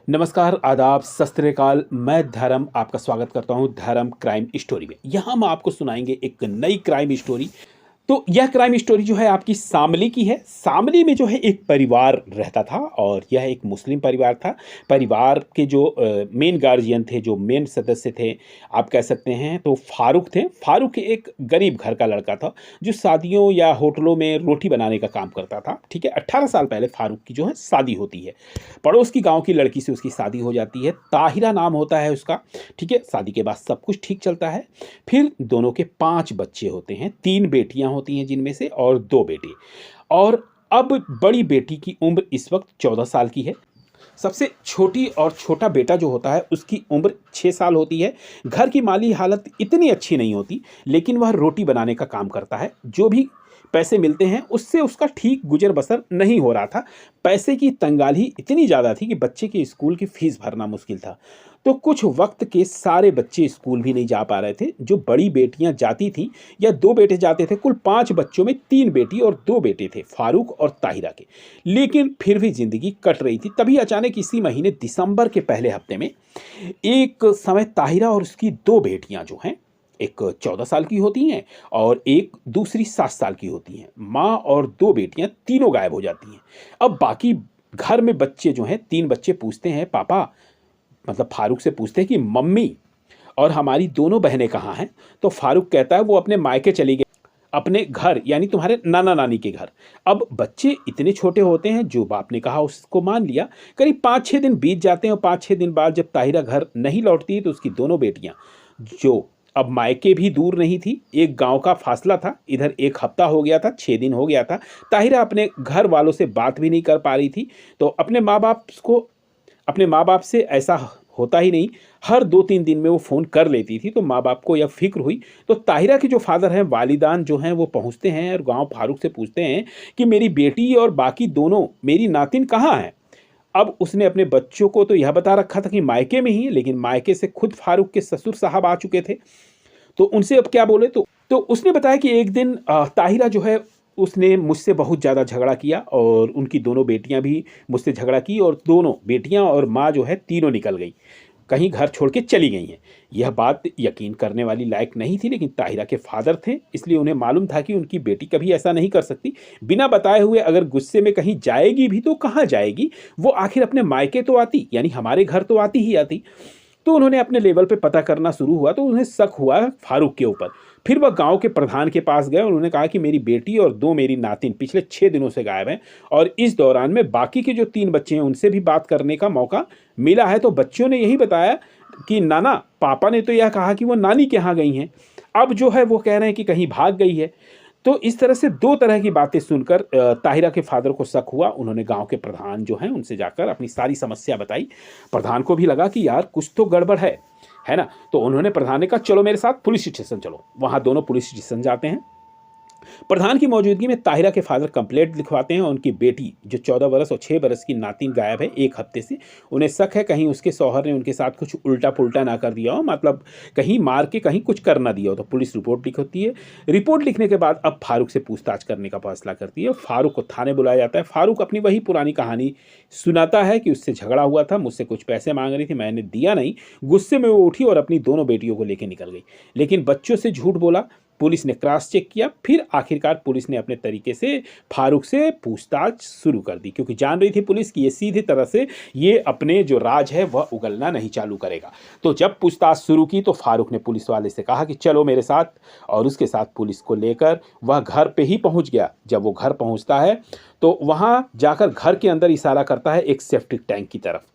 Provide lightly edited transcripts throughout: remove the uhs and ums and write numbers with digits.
नमस्कार, आदाब, सत श्री अकाल। मैं धर्म आपका स्वागत करता हूं धर्म क्राइम स्टोरी में। यहाँ हम आपको सुनाएंगे एक नई क्राइम स्टोरी। तो यह क्राइम स्टोरी जो है आपकी शामली की है। शामली में जो है एक परिवार रहता था और यह एक मुस्लिम परिवार था। परिवार के जो मेन गार्जियन थे, जो मेन सदस्य थे, आप कह सकते हैं तो फारूक थे। फारूक एक गरीब घर का लड़का था जो शादियों या होटलों में रोटी बनाने का काम करता था। ठीक है, 18 साल पहले फारूक की जो है शादी होती है। पड़ोस की गाँव की लड़की से उसकी शादी हो जाती है। ताहिरा नाम होता है उसका। ठीक है, शादी के बाद सब कुछ ठीक चलता है। फिर दोनों के 5 बच्चे होते हैं, 3 बेटियां होती हैं जिनमें से, और 2 बेटे। और अब बड़ी बेटी की उम्र इस वक्त 14 साल की है। सबसे छोटी और छोटा बेटा जो होता है उसकी उम्र 6 साल होती है। घर की माली हालत इतनी अच्छी नहीं होती, लेकिन वह रोटी बनाने का काम करता है। जो भी पैसे मिलते हैं उससे उसका ठीक गुजर बसर नहीं हो रहा था। पैसे की तंगाली इतनी ज़्यादा थी कि बच्चे की स्कूल की फीस भरना मुश्किल था। तो कुछ वक्त के सारे बच्चे स्कूल भी नहीं जा पा रहे थे। जो बड़ी बेटियां जाती थीं या 2 बेटे जाते थे, कुल 5 बच्चों में 3 बेटी और 2 बेटे थे, फारूक और ताहिरा के। लेकिन फिर भी ज़िंदगी कट रही थी। तभी अचानक इसी महीने दिसंबर के पहले हफ्ते में एक समय ताहिरा और उसकी 2 बेटियां जो हैं, एक 14 साल की होती हैं और एक दूसरी 7 साल की होती हैं। माँ और 2 बेटियां तीनों गायब हो जाती हैं। अब बाकी घर में बच्चे जो हैं, 3 बच्चे पूछते हैं पापा, मतलब फारूक से पूछते हैं कि मम्मी और हमारी दोनों बहनें कहाँ हैं। तो फारूक कहता है वो अपने मायके चली गई, अपने घर, यानी तुम्हारे नाना नानी के घर। अब बच्चे इतने छोटे होते हैं, जो बाप ने कहा उसको मान लिया। करीब 5-6 दिन बीत जाते हैं और 5-6 दिन बाद जब ताहिरा घर नहीं लौटती तो उसकी दोनों बेटियां, जो अब मायके भी दूर नहीं थी, एक गांव का फासला था, इधर 1 हफ्ता हो गया था, 6 दिन हो गया था। ताहिरा अपने घर वालों से बात भी नहीं कर पा रही थी। तो अपने माँ बाप से ऐसा होता ही नहीं, हर 2-3 दिन में वो फ़ोन कर लेती थी। तो माँ बाप को यह फिक्र हुई। तो ताहिरा के जो फादर हैं, वालिदान जो हैं, वो पहुँचते हैं और गांव फारूक से पूछते हैं कि मेरी बेटी और बाकी दोनों मेरी नातिन कहाँ हैं। अब उसने अपने बच्चों को तो यह बता रखा था कि मायके में ही है, लेकिन मायके से खुद फारूक के ससुर साहब आ चुके थे। तो उनसे अब क्या बोले। तो उसने बताया कि एक दिन ताहिरा जो है, उसने मुझसे बहुत ज़्यादा झगड़ा किया और उनकी दोनों बेटियां भी मुझसे झगड़ा की और दोनों बेटियां और माँ जो है तीनों निकल गई, कहीं घर छोड़ के चली गई हैं। यह बात यकीन करने वाली लायक नहीं थी, लेकिन ताहिरा के फादर थे, इसलिए उन्हें मालूम था कि उनकी बेटी कभी ऐसा नहीं कर सकती। बिना बताए हुए अगर गुस्से में कहीं जाएगी भी तो कहाँ जाएगी, वो आखिर अपने मायके तो आती, यानी हमारे घर तो आती ही आती। तो उन्होंने अपने लेवल पे पता करना शुरू हुआ तो उन्हें शक हुआ फारूक के ऊपर। फिर वह गांव के प्रधान के पास गए और उन्होंने कहा कि मेरी बेटी और 2 मेरी नातिन पिछले 6 दिनों से गायब हैं और इस दौरान में बाकी के जो 3 बच्चे हैं उनसे भी बात करने का मौका मिला है। तो बच्चों ने यही बताया कि नाना, पापा ने तो यह कहा कि वो नानी के यहाँ गई हैं। अब जो है वो कह रहे हैं कि कहीं भाग गई है। तो इस तरह से 2 तरह की बातें सुनकर ताहिरा के फादर को शक हुआ। उन्होंने गांव के प्रधान जो हैं उनसे जाकर अपनी सारी समस्या बताई। प्रधान को भी लगा कि यार कुछ तो गड़बड़ है ना। तो उन्होंने प्रधान ने कहा चलो मेरे साथ पुलिस स्टेशन चलो। वहाँ दोनों पुलिस स्टेशन जाते हैं। प्रधान की मौजूदगी में ताहिरा के फादर कंप्लेंट लिखवाते हैं। उनकी बेटी जो 14 बरस और 6 बरस की नातिन गायब है 1 हफ्ते से। उन्हें शक है कहीं उसके शौहर ने उनके साथ कुछ उल्टा पुल्टा ना कर दिया हो, मतलब कहीं मार के कहीं कुछ कर ना दिया हो। तो पुलिस रिपोर्ट लिखती है। रिपोर्ट लिखने के बाद अब फारूक से पूछताछ करने का फैसला करती है। फारूक को थाने बुलाया जाता है। फारूक अपनी वही पुरानी कहानी सुनाता है कि उससे झगड़ा हुआ था, मुझसे कुछ पैसे मांग रही थी, मैंने दिया नहीं। गुस्से में वो उठी और अपनी दोनों बेटियों को लेकर निकल गई, लेकिन बच्चों से झूठ बोला। पुलिस ने क्रॉस चेक किया। फिर आखिरकार पुलिस ने अपने तरीके से फारूक से पूछताछ शुरू कर दी, क्योंकि जान रही थी पुलिस की ये सीधी तरह से ये अपने जो राज है वह उगलना नहीं चालू करेगा। तो जब पूछताछ शुरू की तो फारूक ने पुलिस वाले से कहा कि चलो मेरे साथ, और उसके साथ पुलिस को लेकर वह घर पे ही पहुंच गया। जब वो घर पहुंचता है तो वहाँ जाकर घर के अंदर इशारा करता है एक सेप्टिक टैंक की तरफ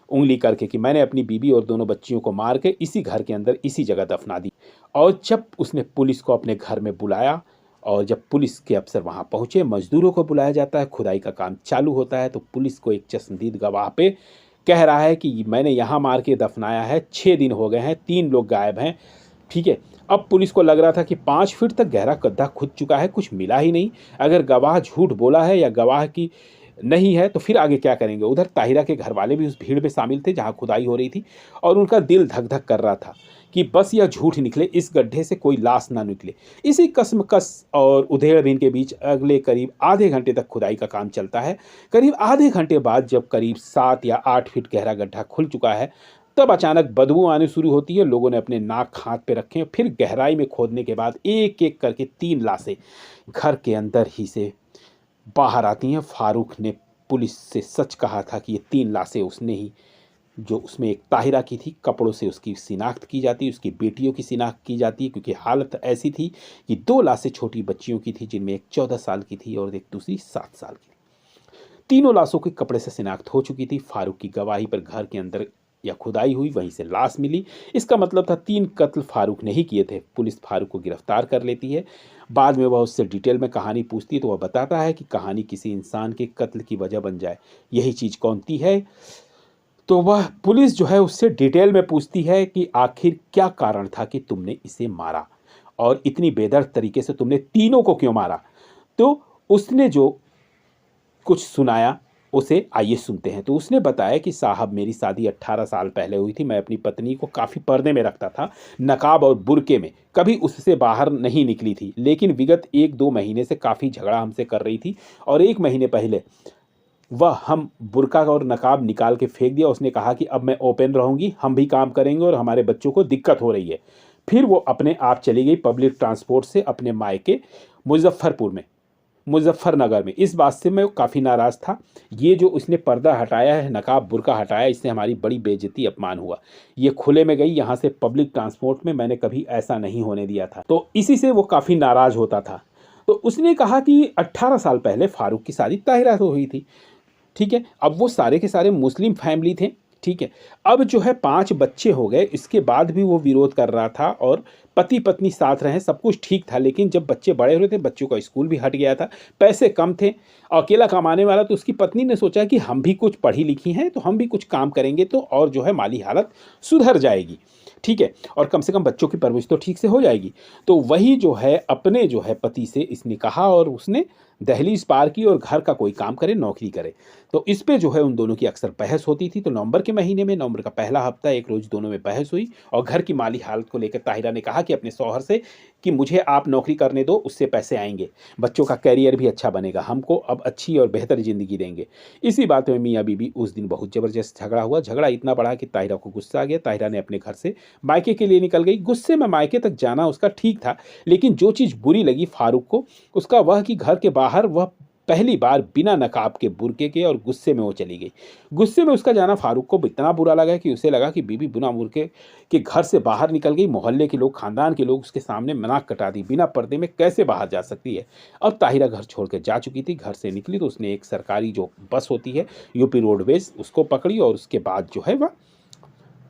उंगली करके कि मैंने अपनी बीबी और दोनों बच्चियों को मार के इसी घर के अंदर इसी जगह दफना दी। और जब उसने पुलिस को अपने घर में बुलाया और जब पुलिस के अफसर वहाँ पहुँचे, मजदूरों को बुलाया जाता है, खुदाई का काम चालू होता है। तो पुलिस को एक चश्मदीद गवाह पे कह रहा है कि मैंने यहाँ मार के दफनाया है, 6 दिन हो गए हैं, 3 लोग गायब हैं। ठीक है, अब पुलिस को लग रहा था कि 5 फीट तक गहरा गड्ढा खुद चुका है, कुछ मिला ही नहीं। अगर गवाह झूठ बोला है या गवाह की नहीं है तो फिर आगे क्या करेंगे। उधर ताहिरा के घर वाले भी उस भीड़ में शामिल थे जहाँ खुदाई हो रही थी और उनका दिल धक धक कर रहा था कि बस यह झूठ निकले, इस गड्ढे से कोई लाश ना निकले। इसी कसमकस और उधेड़बुन के बीच अगले करीब आधे घंटे तक खुदाई का काम चलता है। करीब आधे घंटे बाद जब करीब 7 या 8 फीट गहरा गड्ढा खुल चुका है, तब अचानक बदबू आनी शुरू होती है। लोगों ने अपने नाक हाथ पे रखे, फिर गहराई में खोदने के बाद एक एक करके 3 लाशें घर के अंदर ही से बाहर आती हैं। फारूक ने पुलिस से सच कहा था कि ये 3 लाशें उसने ही, जो उसमें एक ताहिरा की थी, कपड़ों से उसकी शिनाख्त की जाती है, उसकी बेटियों की शिनाख्त की जाती है, क्योंकि हालत ऐसी थी कि 2 लाशें छोटी बच्चियों की थी, जिनमें एक 14 साल की थी और एक दूसरी 7 साल की। तीनों लाशों के कपड़े से शिनाख्त हो चुकी थी। फारूक की गवाही पर घर के अंदर या खुदाई हुई, वहीं से लाश मिली। इसका मतलब था 3 कत्ल फारूक ने ही किए थे। पुलिस फारूक को गिरफ्तार कर लेती है। बाद में वह उससे डिटेल में कहानी पूछती है, तो वह बताता है कि कहानी किसी इंसान के कत्ल की वजह बन जाए, यही चीज़ कौन सी है। तो वह पुलिस जो है उससे डिटेल में पूछती है कि आखिर क्या कारण था कि तुमने इसे मारा और इतनी बेदर्द तरीके से तुमने तीनों को क्यों मारा। तो उसने जो कुछ सुनाया उसे आइए सुनते हैं। तो उसने बताया कि साहब, मेरी शादी 18 साल पहले हुई थी। मैं अपनी पत्नी को काफ़ी पर्दे में रखता था, नकाब और बुर्के में, कभी उससे बाहर नहीं निकली थी। लेकिन विगत 1-2 महीने से काफ़ी झगड़ा हमसे कर रही थी और 1 महीने पहले वह हम बुर्का और नकाब निकाल के फेंक दिया। उसने कहा कि अब मैं ओपन रहूँगी, हम भी काम करेंगे और हमारे बच्चों को दिक्कत हो रही है। फिर वो अपने आप चली गई पब्लिक ट्रांसपोर्ट से अपने मायके मुजफ्फरनगर में। इस बात से मैं काफ़ी नाराज़ था। ये जो उसने पर्दा हटाया है, नकाब बुर्का हटाया, इससे हमारी बड़ी बेइज्जती अपमान हुआ। ये खुले में गई, यहाँ से पब्लिक ट्रांसपोर्ट में, मैंने कभी ऐसा नहीं होने दिया था। तो इसी से वो काफ़ी नाराज़ होता था। तो उसने कहा कि 18 साल पहले फारूक की शादी ताहिरा से हुई थी। ठीक है, अब वो सारे के सारे मुस्लिम फैमिली थे। ठीक है, अब जो है 5 बच्चे हो गए, इसके बाद भी वो विरोध कर रहा था और पति पत्नी साथ रहे, सब कुछ ठीक था। लेकिन जब बच्चे बड़े हो रहे थे, बच्चों का स्कूल भी हट गया था, पैसे कम थे, अकेला कमाने वाला। तो उसकी पत्नी ने सोचा कि हम भी कुछ पढ़ी लिखी हैं, तो हम भी कुछ काम करेंगे तो और जो है माली हालत सुधर जाएगी। ठीक है, और कम से कम बच्चों की परवरिश तो ठीक से हो जाएगी। तो वही जो है अपने जो है पति से इसने कहा और उसने दहलीज पार की और घर का कोई काम करे, नौकरी करे। तो इस पे जो है उन दोनों की अक्सर बहस होती थी। तो नवंबर के महीने में, नवंबर का पहला हफ्ता, एक रोज़ दोनों में बहस हुई और घर की माली हालत को लेकर ताहिरा ने कहा कि अपने शौहर से कि मुझे आप नौकरी करने दो, उससे पैसे आएंगे, बच्चों का कैरियर भी अच्छा बनेगा, हमको अब अच्छी और बेहतर ज़िंदगी देंगे। इसी बात में मियाँ बीवी उस दिन बहुत ज़बरदस्त झगड़ा हुआ। झगड़ा इतना बढ़ा कि ताहिरा को गुस्सा आ गया। ताहिरा ने अपने घर से मायके के लिए निकल गई। गुस्से में मायके तक जाना उसका ठीक था, लेकिन जो चीज़ बुरी लगी फारूक को, उसका वह कि घर के बाहर वह पहली बार बिना नकाब के, बुर्के के, और गुस्से में वो चली गई। गुस्से में उसका जाना फारूक को इतना बुरा लगा कि उसे लगा कि बीबी बिना बुर्के के घर से बाहर निकल गई। मोहल्ले के लोग, खानदान के लोग उसके सामने नाक कटा दी, बिना पर्दे में कैसे बाहर जा सकती है। अब ताहिरा घर छोड़ कर जा चुकी थी। घर से निकली तो उसने एक सरकारी जो बस होती है यूपी रोडवेज, उसको पकड़ी और उसके बाद जो है वह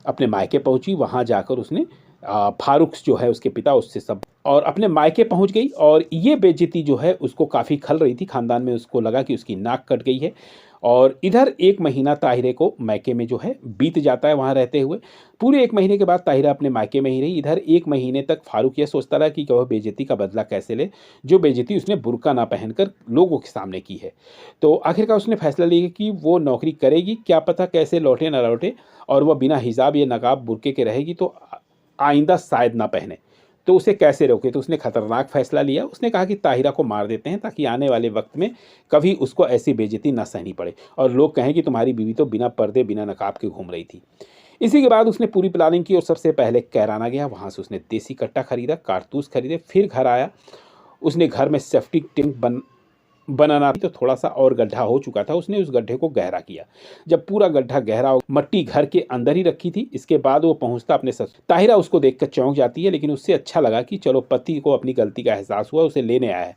अपने मायके पहुंची। वहां जाकर उसने फारूक जो है उसके पिता, उससे सब, और अपने मायके पहुंच गई। और ये बेइज्जती जो है उसको काफ़ी खल रही थी खानदान में। उसको लगा कि उसकी नाक कट गई है। और इधर 1 महीना ताहिरे को मायके में जो है बीत जाता है वहाँ रहते हुए। पूरे 1 महीने के बाद ताहिरा अपने मायके में ही रही। इधर 1 महीने तक फारूक यह सोचता रहा कि वह बेइज्जती का बदला कैसे ले, जो बेइज्जती उसने बुर्का ना पहनकर लोगों के सामने की है। तो आखिरकार उसने फैसला लिया कि वो नौकरी करेगी, क्या पता कैसे लौटे ना लौटे, और वह बिना हिजाब या नकाब बुर्के के रहेगी तो आइंदा शायद ना पहने। तो उसे कैसे रोके। तो उसने खतरनाक फैसला लिया। उसने कहा कि ताहिरा को मार देते हैं, ताकि आने वाले वक्त में कभी उसको ऐसी बेइज्जती ना सहनी पड़े और लोग कहें कि तुम्हारी बीवी तो बिना पर्दे, बिना नकाब के घूम रही थी। इसी के बाद उसने पूरी प्लानिंग की और सबसे पहले कैराना गया। वहाँ से उसने देसी कट्टा खरीदा, कारतूस खरीदे। फिर घर आया। उसने घर में सेफ्टी टैंक बनाना तो थोड़ा सा और गड्ढा हो चुका था, उसने उस गड्ढे को गहरा किया। जब पूरा गड्ढा गहरा हो, मट्टी घर के अंदर ही रखी थी। इसके बाद वो पहुंचता अपने ससुर। ताहिरा उसको देखकर चौंक जाती है, लेकिन उससे अच्छा लगा कि चलो पति को अपनी गलती का एहसास हुआ, उसे लेने आया है।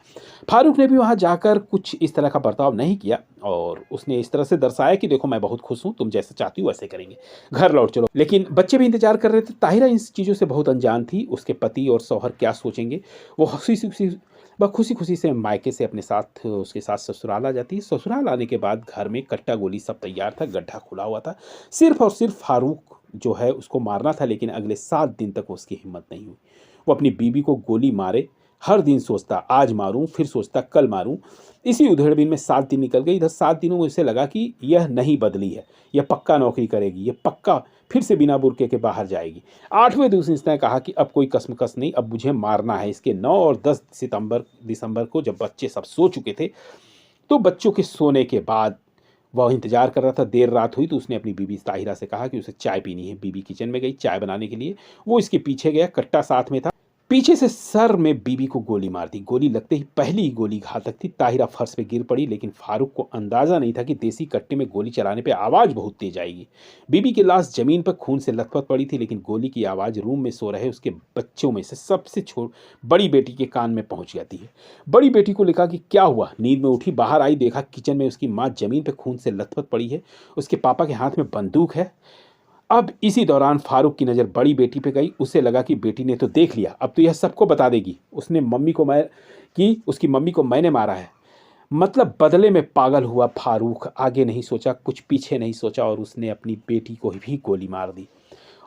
फारूक ने भी वहां जाकर कुछ इस तरह का बर्ताव नहीं किया और उसने इस तरह से दर्शाया कि देखो मैं बहुत खुश हूँ, तुम जैसा चाहती हो वैसे करेंगे, घर लौट चलो। लेकिन बच्चे भी इंतजार कर रहे थे। ताहिरा इन चीज़ों से बहुत अनजान थी, उसके पति और शौहर क्या सोचेंगे। वो खुशी खुशी से मायके से अपने साथ, उसके साथ ससुराल आ जाती है। ससुराल आने के बाद घर में कट्टा गोली सब तैयार था, गड्ढा खुला हुआ था। सिर्फ और सिर्फ फारूक जो है उसको मारना था, लेकिन अगले 7 दिन तक उसकी हिम्मत नहीं हुई। वो अपनी बीवी को गोली मारे हर दिन सोचता आज मारूं, फिर सोचता कल मारूं। इसी उधेड़बुन में 7 दिन निकल गए। इधर 7 दिनों में उसे लगा कि यह नहीं बदली है, यह पक्का नौकरी करेगी, यह पक्का फिर से बिना बुर्के के बाहर जाएगी। 8वें दिन उसने कहा कि अब कोई कसमकस नहीं, अब मुझे मारना है। इसके 9 और 10 दिसंबर को जब बच्चे सब सो चुके थे, तो बच्चों के सोने के बाद वह इंतजार कर रहा था। देर रात हुई तो उसने अपनी बीबी ताहिरा से कहा कि उसे चाय पीनी है। बीबी किचन में गई चाय बनाने के लिए, वो इसके पीछे गया, कट्टा साथ में था। पीछे से सर में बीबी को गोली मार दी। गोली लगते ही पहली ही गोली घातक थी। ताहिरा फर्श पे गिर पड़ी, लेकिन फारूक को अंदाजा नहीं था कि देसी कट्टे में गोली चलाने पे आवाज़ बहुत तेज आएगी। बीबी की लाश जमीन पर खून से लथपथ पड़ी थी, लेकिन गोली की आवाज़ रूम में सो रहे उसके बच्चों में से सबसे बड़ी बेटी के कान में पहुंच जाती है। बड़ी बेटी को लिखा कि क्या हुआ। नींद में उठी, बाहर आई, देखा किचन में उसकी माँ जमीन पर खून से लथपथ पड़ी है, उसके पापा के हाथ में बंदूक है। अब इसी दौरान फारूक की नज़र बड़ी बेटी पे गई। उसे लगा कि बेटी ने तो देख लिया, अब तो यह सबको बता देगी उसकी मम्मी को मैंने मारा है। मतलब बदले में पागल हुआ फारूक। आगे नहीं सोचा, कुछ पीछे नहीं सोचा, और उसने अपनी बेटी को भी गोली मार दी।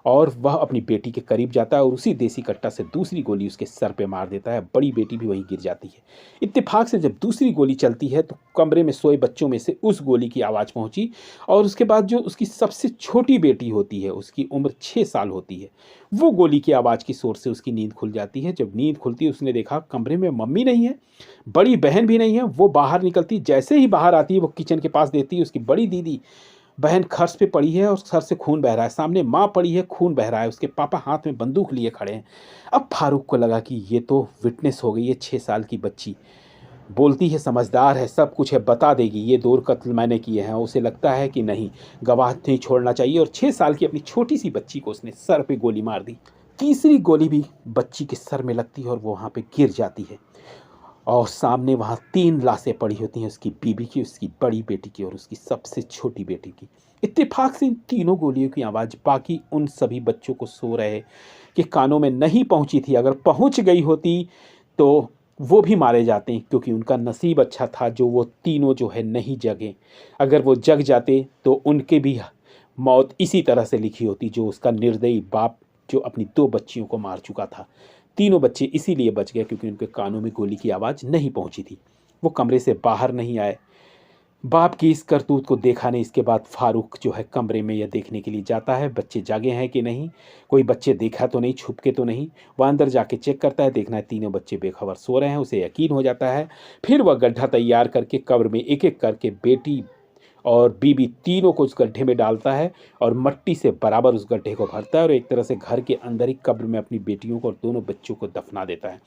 और वह अपनी बेटी के करीब जाता है और उसी देसी कट्टा से दूसरी गोली उसके सर पे मार देता है। बड़ी बेटी भी वहीं गिर जाती है। इत्तेफाक से जब दूसरी गोली चलती है तो कमरे में सोए बच्चों में से उस गोली की आवाज़ पहुंची, और उसके बाद जो उसकी सबसे छोटी बेटी होती है, उसकी उम्र 6 साल होती है, वो गोली की आवाज़ की शोर से उसकी नींद खुल जाती है। जब नींद खुलती है उसने देखा कमरे में मम्मी नहीं है, बड़ी बहन भी नहीं है। वो बाहर निकलती, जैसे ही बाहर आती है वो किचन के पास देती है, उसकी बड़ी दीदी बहन खर्च पे पड़ी है और सर से खून बह रहा है। सामने माँ पड़ी है, खून बह रहा है, उसके पापा हाथ में बंदूक लिए खड़े हैं। अब फारूक को लगा कि ये तो विटनेस हो गई है, 6 साल की बच्ची बोलती है, समझदार है, सब कुछ है, बता देगी ये 2 कत्ल मैंने किए हैं। उसे लगता है कि नहीं, गवाह नहीं छोड़ना चाहिए, और 6 साल की अपनी छोटी सी बच्ची को उसने सर पे गोली मार दी। तीसरी गोली भी बच्ची के सर में लगती है और वो वहाँ पे गिर जाती है, और सामने वहाँ 3 लाशें पड़ी होती हैं, उसकी बीबी की, उसकी बड़ी बेटी की और उसकी सबसे छोटी बेटी की। इत्तेफाक से इन तीनों गोलियों की आवाज़ बाकी उन सभी बच्चों को सो रहे कि कानों में नहीं पहुंची थी। अगर पहुंच गई होती तो वो भी मारे जाते, क्योंकि उनका नसीब अच्छा था जो वो तीनों जो है नहीं जगे। अगर वो जग जाते तो उनके भी मौत इसी तरह से लिखी होती, जो उसका निर्दयी बाप जो अपनी 2 बच्चियों को मार चुका था। तीनों बच्चे इसीलिए बच गए क्योंकि उनके कानों में गोली की आवाज़ नहीं पहुंची थी। वो कमरे से बाहर नहीं आए। बाप की इस करतूत को देखा नहीं। इसके बाद फारूक जो है कमरे में यह देखने के लिए जाता है बच्चे जागे हैं कि नहीं, कोई बच्चे देखा तो नहीं, छुप के तो नहीं। वह अंदर जाके चेक करता है, देखना है तीनों बच्चे बेखबर सो रहे हैं। उसे यकीन हो जाता है। फिर वह गड्ढा तैयार करके कब्र में एक एक करके बेटी और बीबी तीनों को उस गड्ढे में डालता है और मट्टी से बराबर उस गड्ढे को भरता है, और एक तरह से घर के अंदर ही कब्र में अपनी बेटियों को और दोनों बच्चों को दफना देता है।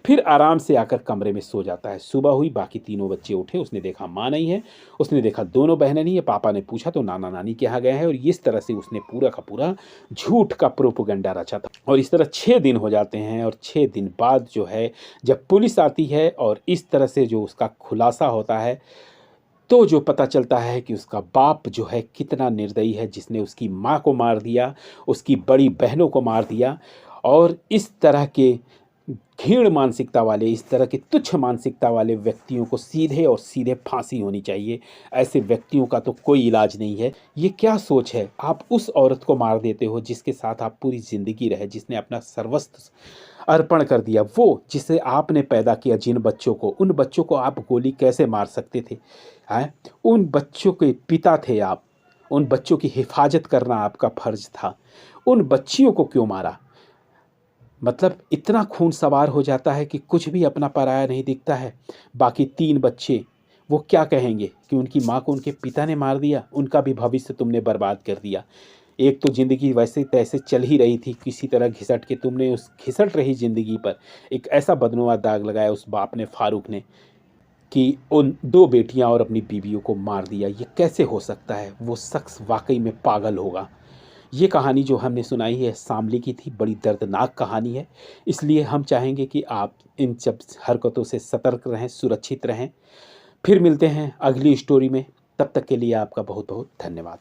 फिर आराम से आकर कमरे में सो जाता है। सुबह हुई, बाकी तीनों बच्चे उठे, उसने देखा माँ नहीं है, उसने देखा दोनों बहनें नहीं है। पापा ने पूछा तो नाना नानी के यहाँ गए हैं, और इस तरह से उसने पूरा का पूरा झूठ का प्रोपेगेंडा रचा था। और इस तरह 6 दिन हो जाते हैं, और 6 दिन बाद जो है जब पुलिस आती है और इस तरह से जो उसका खुलासा होता है, तो जो पता चलता है कि उसका बाप जो है कितना निर्दयी है, जिसने उसकी माँ को मार दिया, उसकी बड़ी बहनों को मार दिया। और इस तरह के घृण मानसिकता वाले, इस तरह के तुच्छ मानसिकता वाले व्यक्तियों को सीधे और सीधे फांसी होनी चाहिए। ऐसे व्यक्तियों का तो कोई इलाज नहीं है। ये क्या सोच है, आप उस औरत को मार देते हो जिसके साथ आप पूरी ज़िंदगी रहे, जिसने अपना सर्वस्व अर्पण कर दिया, वो जिसे आपने पैदा किया, जिन बच्चों को, उन बच्चों को आप गोली कैसे मार सकते थे? हैं? उन बच्चों के पिता थे आप, उन बच्चों की हिफाजत करना आपका फर्ज था, उन बच्चियों को क्यों मारा? मतलब इतना खून सवार हो जाता है कि कुछ भी अपना पराया नहीं दिखता है। बाकी 3 बच्चे वो क्या कहेंगे कि उनकी माँ को उनके पिता ने मार दिया, उनका भी भविष्य तुमने बर्बाद कर दिया। एक तो ज़िंदगी वैसे तैसे चल ही रही थी, किसी तरह घिसट के तुमने उस घिसट रही ज़िंदगी पर एक ऐसा बदनुमा दाग लगाया उस बाप ने, फारूक ने, कि उन 2 बेटियां और अपनी बीवियों को मार दिया। ये कैसे हो सकता है? वो शख्स वाकई में पागल होगा। ये कहानी जो हमने सुनाई है शामली की थी, बड़ी दर्दनाक कहानी है। इसलिए हम चाहेंगे कि आप इन सब हरकतों से सतर्क रहें, सुरक्षित रहें। फिर मिलते हैं अगली स्टोरी में। तब तक के लिए आपका बहुत बहुत धन्यवाद।